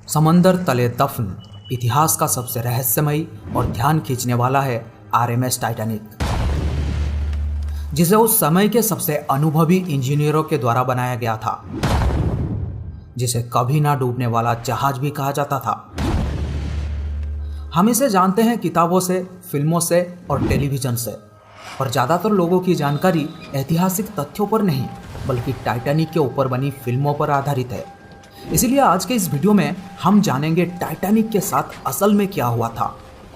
समंदर तले दफन इतिहास का सबसे रहस्यमयी और ध्यान खींचने वाला है आरएमएस टाइटैनिक, जिसे उस समय के सबसे अनुभवी इंजीनियरों के द्वारा बनाया गया था, जिसे कभी ना डूबने वाला जहाज भी कहा जाता था। हम इसे जानते हैं किताबों से, फिल्मों से और टेलीविजन से, और ज़्यादातर लोगों की जानकारी ऐतिहासिक तथ्यों पर नहीं बल्कि टाइटैनिक के ऊपर बनी फिल्मों पर आधारित है। इसीलिए आज के इस वीडियो में हम जानेंगे टाइटैनिक के साथ असल में क्या हुआ था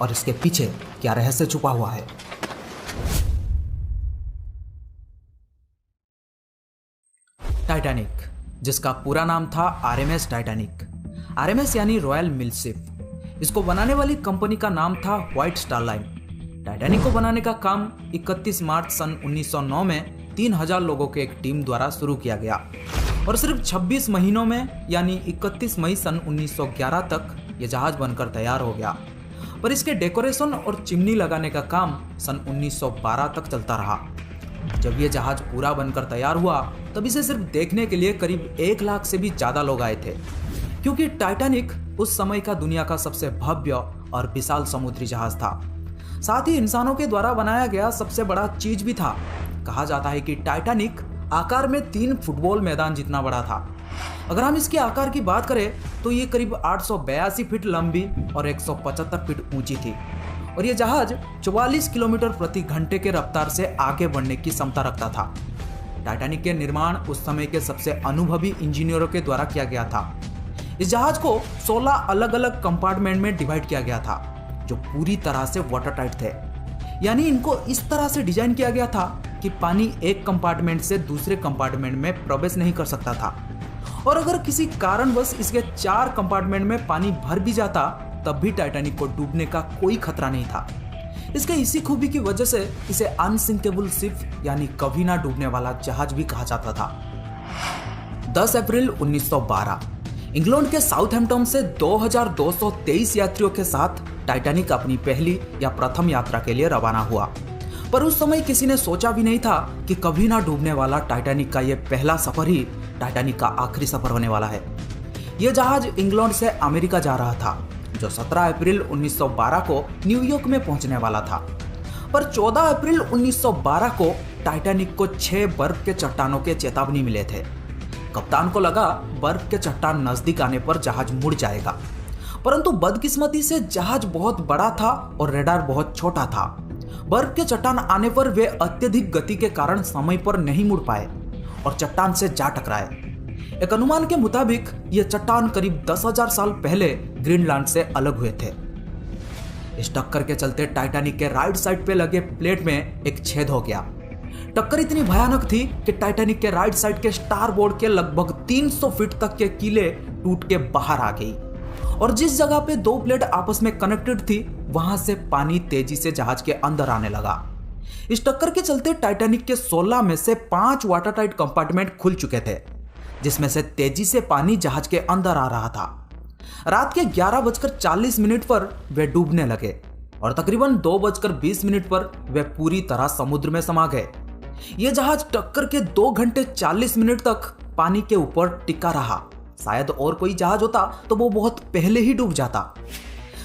और इसके पीछे क्या रहस्य छुपा हुआ है। टाइटैनिक, जिसका पूरा नाम था आरएमएस टाइटैनिक। आरएमएस यानी रॉयल मिल शिप। इसको बनाने वाली कंपनी का नाम था व्हाइट स्टार लाइन। टाइटैनिक को बनाने का काम 31 मार्च सन 1909 में 3000 लोगों के एक टीम द्वारा शुरू किया गया और सिर्फ 26 महीनों में यानी 31 मई सन 1911 तक यह जहाज बनकर तैयार हो गया। पर इसके डेकोरेशन और चिमनी लगाने का काम सन 1912 तक चलता रहा। जब यह जहाज पूरा बनकर तैयार हुआ तब इसे सिर्फ देखने के लिए करीब 1 लाख से भी ज्यादा लोग आए थे, क्योंकि टाइटैनिक उस समय का दुनिया का सबसे भव्य और विशाल समुद्री जहाज था। साथ ही इंसानों के द्वारा बनाया गया सबसे बड़ा चीज भी था। कहा जाता है कि टाइटैनिक आकार में 3 फुटबॉल मैदान जितना बड़ा था। अगर हम इसके आकार की बात करें तो ये करीब 882 फीट लंबी और 175 फीट ऊंची थी और ये जहाज 44 किलोमीटर प्रति घंटे के रफ्तार से आगे बढ़ने की क्षमता रखता था। टाइटैनिक के निर्माण उस समय के सबसे अनुभवी इंजीनियरों के द्वारा किया गया था। इस जहाज को 16 अलग अलग कंपार्टमेंट में डिवाइड किया गया था जो पूरी तरह से वाटर टाइट थे, यानी इनको इस तरह से डिजाइन किया गया था कि पानी एक कंपार्टमेंट से दूसरे कंपार्टमेंट में प्रवेश नहीं कर सकता था, और अगर किसी कारणवश इसके 4 कंपार्टमेंट में पानी भर भी जाता तब भी टाइटैनिक को डूबने का कोई खतरा नहीं था। इसके इसी खूबी की वजह से इसे अनसिंकेबल शिप यानी कभी ना डूबने वाला जहाज भी कहा जाता था। 10 अप्रैल 1912 इंग्लैंड के साउथहैम्पटन से 2223 यात्रियों के साथ टाइटैनिक अपनी पहली या प्रथम यात्रा के लिए रवाना हुआ। पर उस समय किसी ने सोचा भी नहीं था कि कभी ना डूबने वाला टाइटैनिक का यह पहला सफर ही टाइटैनिक का आखिरी सफर होने वाला है। यह जहाज इंग्लैंड से अमेरिका जा रहा था, जो 17 अप्रैल 1912 को न्यूयॉर्क में पहुंचने वाला था। पर 14 अप्रैल 1912 को टाइटैनिक को 6 बर्फ के चट्टानों के चेतावनी मिले थे। कप्तान को लगा बर्फ के चट्टान नजदीक आने पर जहाज मुड़ जाएगा, परंतु बदकिस्मती से जहाज बहुत बड़ा था और रडार बहुत छोटा था। बर्फ के चट्टान आने पर वे अत्यधिक गति के कारण समय पर नहीं मुड़ पाए और चट्टान से जा टकराए। एक अनुमान के मुताबिक ये चट्टान करीब 10,000 साल पहले ग्रीनलैंड से अलग हुए थे। इस टक्कर के चलते टाइटैनिक के राइट साइड पे लगे प्लेट में एक छेद हो गया। टक्कर इतनी भयानक थी कि टाइटैनिक के राइट साइड के स्टारबोर्ड के लगभग 300 फीट तक के कीले टूट के बाहर आ गई और जिस जगह पे 2 प्लेट आपस में कनेक्टेड थी वहां से पानी तेजी से जहाज के अंदर आने लगा। इस टक्कर के चलते टाइटैनिक के 16 में से 5 वाटर टाइट कंपार्टमेंट खुल चुके थे, जिसमें से तेजी से पानी जहाज के अंदर आ रहा था। रात के 11:40 पर वे डूबने लगे और तकरीबन 2:20 पर वे पूरी तरह समुद्र में समा गए। यह जहाज टक्कर के 2 घंटे 40 मिनट तक पानी के ऊपर टिका रहा। शायद और कोई जहाज होता तो वो बहुत पहले ही डूब जाता।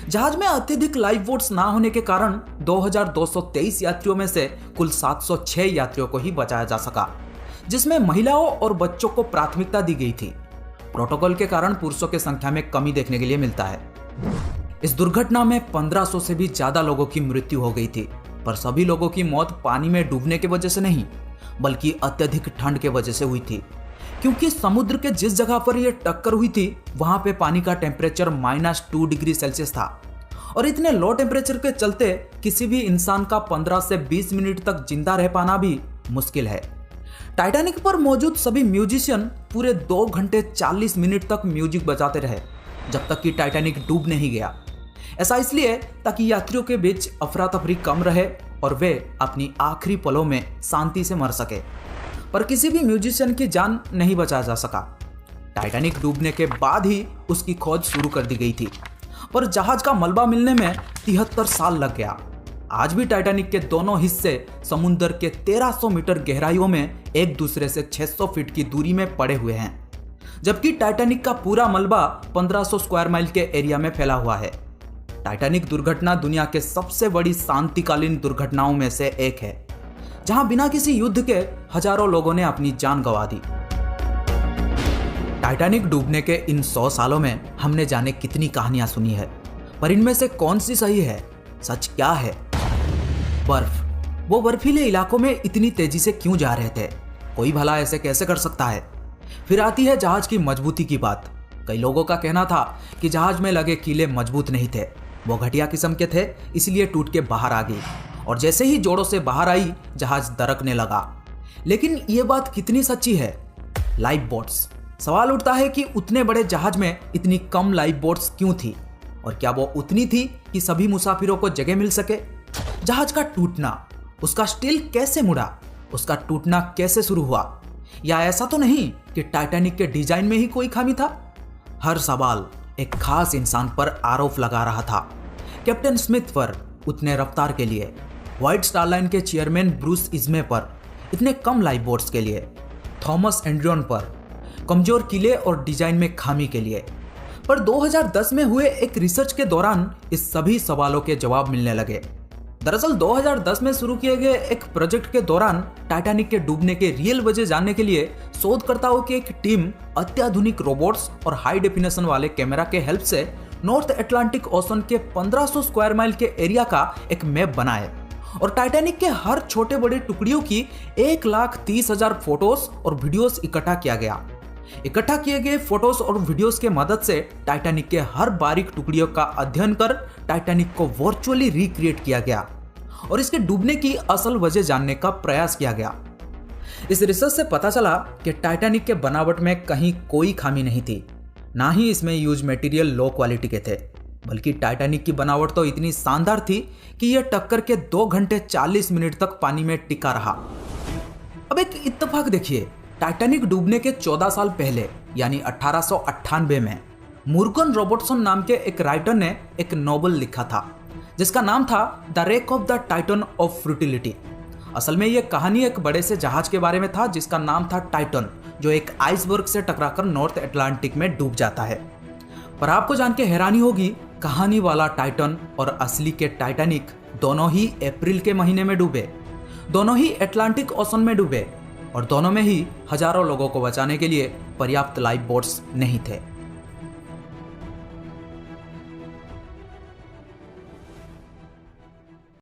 जहाज में अत्यधिक लाइफ बोट्स ना होने के कारण 2223 यात्रियों में से कुल 706 यात्रियों को ही बचाया जा सका, जिसमें महिलाओं और बच्चों को प्राथमिकता दी गई थी। प्रोटोकॉल के कारण पुरुषों की संख्या में कमी देखने के लिए मिलता है। इस दुर्घटना में 1500 से भी ज्यादा लोगों की मृत्यु हो गई थी, पर सभी लोगों की मौत पानी में डूबने की वजह से नहीं बल्कि अत्यधिक ठंड के वजह से हुई थी, क्योंकि समुद्र के जिस जगह पर यह टक्कर हुई थी वहां पे पानी का टेम्परेचर -2 डिग्री सेल्सियस था और इतने लो टेम्परेचर के चलते किसी भी इंसान का 15 से 20 मिनट तक जिंदा रह पाना भी मुश्किल है। टाइटैनिक पर मौजूद सभी म्यूजिशियन पूरे 2 घंटे 40 मिनट तक म्यूजिक बजाते रहे जब तक कि टाइटैनिक डूब नहीं गया। ऐसा इसलिए ताकि यात्रियों के बीच अफरा तफरी कम रहे और वे अपनी आखिरी पलों में शांति से मर सके, पर किसी भी म्यूजिशियन की जान नहीं बचाया जा सका। टाइटैनिक डूबने के बाद ही उसकी खोज शुरू कर दी गई थी, पर जहाज का मलबा मिलने में 73 साल लग गया। आज भी टाइटैनिक के दोनों हिस्से समुद्र के 1300 मीटर गहराइयों में एक दूसरे से 600 फीट की दूरी में पड़े हुए हैं। जबकि टाइटैनिक का पूरा मलबा 1500 स्क्वायर माइल के एरिया में फैला हुआ है। टाइटैनिक दुर्घटना दुनिया के सबसे बड़ी शांतिकालीन दुर्घटनाओं में से एक है, जहां बिना किसी युद्ध के हजारों लोगों ने अपनी जान गंवा दी। टाइटैनिक डूबने के इन 100 सालों में हमने जाने कितनी कहानियां सुनी है, पर इनमें से कौन सी सही है? सच क्या है? बर्फ, वो बर्फीले इलाकों में इतनी तेजी से क्यों जा रहे थे? कोई भला ऐसे कैसे कर सकता है? फिर आती है जहाज की मजबूती की बात। कई लोगों का कहना था कि जहाज में लगे कीले मजबूत नहीं थे, वो घटिया किस्म के थे, इसलिए टूट के बाहर आ गई, और जैसे ही जोड़ों से बाहर आई जहाज दरकने लगा। लेकिन ये बात कितनी सच्ची है? लाइफ बोट्स, सवाल उठता है कि उतने बड़े जहाज में इतनी कम लाइफ बोट्स क्यों थी, और क्या वो उतनी थी कि सभी मुसाफिरों को जगह मिल सके? जहाज का टूटना, उसका स्टील कैसे मुड़ा, उसका टूटना कैसे शुरू हुआ? या ऐसा तो नहीं कि टाइटैनिक के डिजाइन में ही कोई खामी था? हर सवाल एक खास इंसान पर आरोप लगा रहा था, कैप्टन स्मिथ पर उतने रफ्तार के लिए, व्हाइट स्टार लाइन के चेयरमैन ब्रूस इज़मे पर इतने कम लाइफ बोट्स के लिए, थॉमस एंड्रियन पर कमजोर किले और डिजाइन में खामी के लिए। पर 2010 में हुए एक रिसर्च के दौरान इस सभी सवालों के जवाब मिलने लगे। दरअसल 2010 में शुरू किए गए एक प्रोजेक्ट के दौरान टाइटैनिक के डूबने के रियल वजह जानने के लिए शोधकर्ताओं की एक टीम अत्याधुनिक रोबोट्स और हाई डेफिनेशन वाले कैमरा के हेल्प से नॉर्थ अटलांटिक ओशन के 1500 स्क्वायर माइल के एरिया का एक मैप बनाए, और टाइटैनिक के हर छोटे बड़े टुकड़ियों की 1,30,000 फोटोज और वीडियोस इकट्ठा किया गया। इकट्ठा किए गए फोटोज और वीडियोस के मदद से टाइटैनिक के हर बारीक टुकड़ियों का अध्ययन कर टाइटैनिक को वर्चुअली रिक्रिएट किया गया और इसके डूबने की असल वजह जानने का प्रयास किया गया। इस रिसर्च से पता चला कि टाइटैनिक के बनावट में कहीं कोई खामी नहीं थी, ना ही इसमें यूज मटेरियल लो क्वालिटी के थे, बल्कि टाइटैनिक की बनावट तो इतनी शानदार थी कि यह टक्कर के 2 घंटे 40 मिनट तक पानी में टिका रहा। अब एक इत्तेफाक देखिए, टाइटैनिक डूबने के 14 साल पहले यानी 1898 में मुर्गन रॉबर्टसन नाम के एक राइटर ने एक नॉवल लिखा था जिसका नाम था the wreck of the Titan of futility. असल में यह कहानी एक बड़े से जहाज के बारे में था जिसका नाम था टाइटन, जो एक आइसबर्ग से टकराकर नॉर्थ अटलांटिक में डूब जाता है। पर आपको जान के हैरानी होगी, कहानी वाला टाइटन और असली के टाइटैनिक दोनों ही अप्रैल के महीने में डूबे, दोनों ही अटलांटिक ओशन में डूबे, और दोनों में ही हजारों लोगों को बचाने के लिए पर्याप्त लाइफ बोट्स नहीं थे।